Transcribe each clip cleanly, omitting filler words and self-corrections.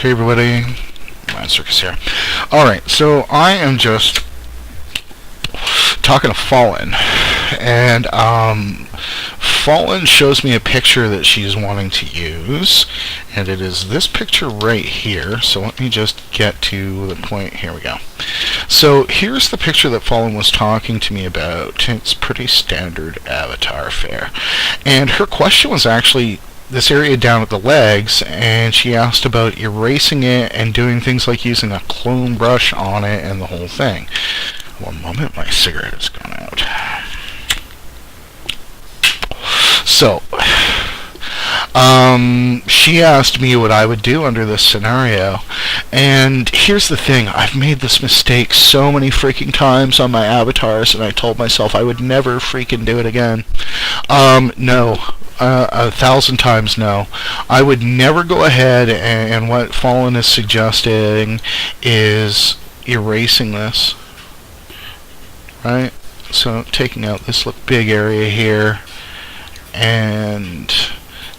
Hey everybody, Mind Circus here. Alright, so I am just talking to Fallen, and Fallen shows me a picture that she's wanting to use, and it is this picture right here. So let me just get to the point. Here we go. So here's the picture that Fallen was talking to me about. It's pretty standard avatar fare, and her question was actually this area down at the legs, and she asked about erasing it and doing things like using a clone brush on it and the whole thing. One moment, my cigarette has gone out. So, she asked me what I would do under this scenario, and here's the thing: I've made this mistake so many freaking times on my avatars, and I told myself I would never freaking do it again. No. 1,000 times no. I would never go ahead, and what Fallen is suggesting is erasing this. Right? So taking out this big area here, and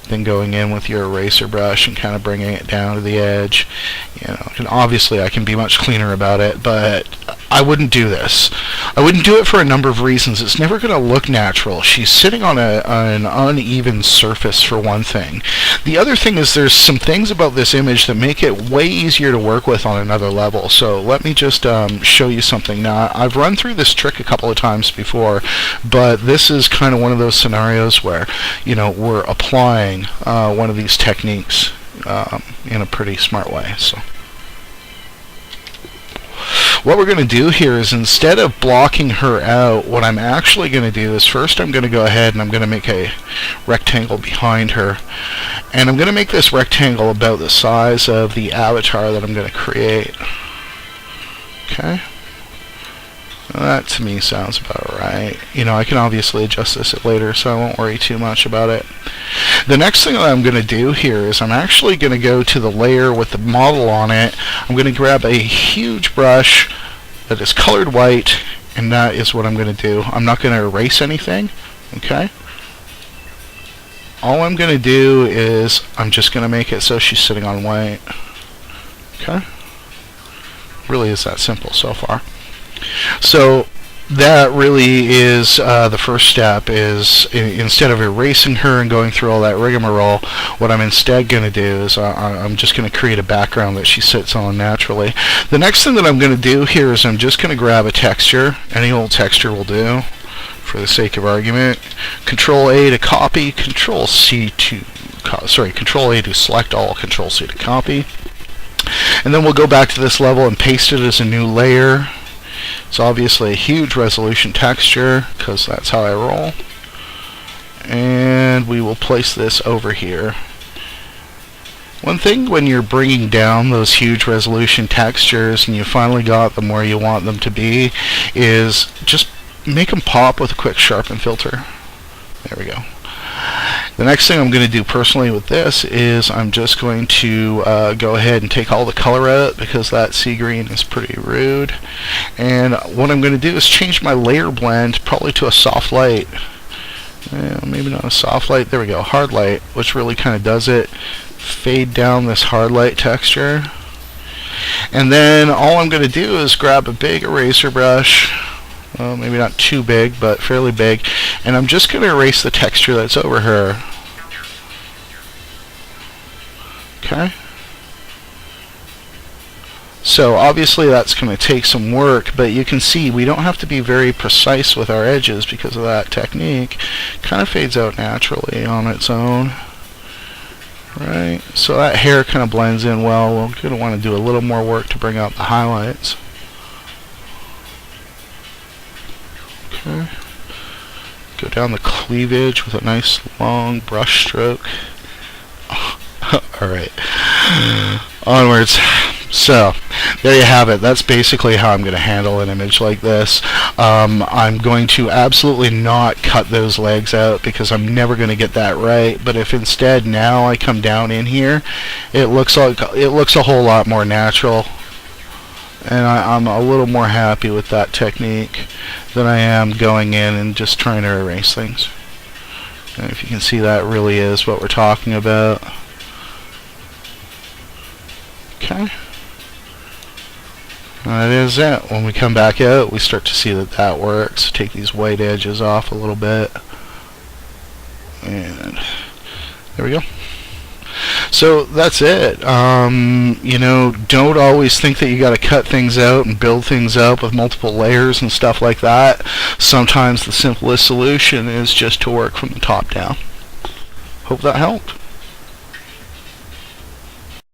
then going in with your eraser brush and kind of bringing it down to the edge. You know, and obviously I can be much cleaner about it, but I wouldn't do this. I wouldn't do it for a number of reasons. It's never going to look natural. She's sitting on an uneven surface, for one thing. The other thing is there's some things about this image that make it way easier to work with on another level. So let me just show you something. Now, I've run through this trick a couple of times before, but this is kind of one of those scenarios where, you know, we're applying one of these techniques in a pretty smart way. So what we're going to do here is, instead of blocking her out, what I'm actually going to do is, first I'm going to go ahead and I'm going to make a rectangle behind her, and I'm going to make this rectangle about the size of the avatar that I'm going to create. Okay. Well, that to me sounds about right. You know, I can obviously adjust this later, so I won't worry too much about it. The next thing that I'm going to do here is I'm actually going to go to the layer with the model on it. I'm going to grab a huge brush that is colored white, and that is what I'm going to do. I'm not going to erase anything, okay? All I'm going to do is I'm just going to make it so she's sitting on white. Okay? Really is that simple so far. So that really is the first step, is instead of erasing her and going through all that rigmarole, what I'm instead going to do is I'm just going to create a background that she sits on naturally. The next thing that I'm going to do here is I'm just going to grab a texture. Any old texture will do for the sake of argument. Control A to copy, Control A to select all, Control C to copy. And then we'll go back to this level and paste it as a new layer. It's obviously a huge resolution texture, because that's how I roll. And we will place this over here. One thing when you're bringing down those huge resolution textures and you finally got them where you want them to be, is just make them pop with a quick sharpen filter. There we go. The next thing I'm going to do personally with this is I'm just going to go ahead and take all the color out, because that sea green is pretty rude. And what I'm going to do is change my layer blend probably to a soft light. Maybe not a soft light. There we go. Hard light, which really kind of does it. Fade down this hard light texture. And then all I'm going to do is grab a big eraser brush. Well, maybe not too big, but fairly big, and I'm just going to erase the texture that's over her. Okay. So obviously that's going to take some work, but you can see we don't have to be very precise with our edges because of that technique. It kind of fades out naturally on its own. Right. So that hair kind of blends in well. We're going to want to do a little more work to bring out the highlights. Okay. Go down the cleavage with a nice long brush stroke. Alright. Onwards. So, there you have it. That's basically how I'm going to handle an image like this. I'm going to absolutely not cut those legs out, because I'm never going to get that right. But if instead now I come down in here, it looks a whole lot more natural. And I'm a little more happy with that technique than I am going in and just trying to erase things. And if you can see, that really is what we're talking about. Okay. That is it. When we come back out, we start to see that that works. Take these white edges off a little bit. And there we go. So that's it. You know, don't always think that you got to cut things out and build things up with multiple layers and stuff like that. Sometimes the simplest solution is just to work from the top down. Hope that helped.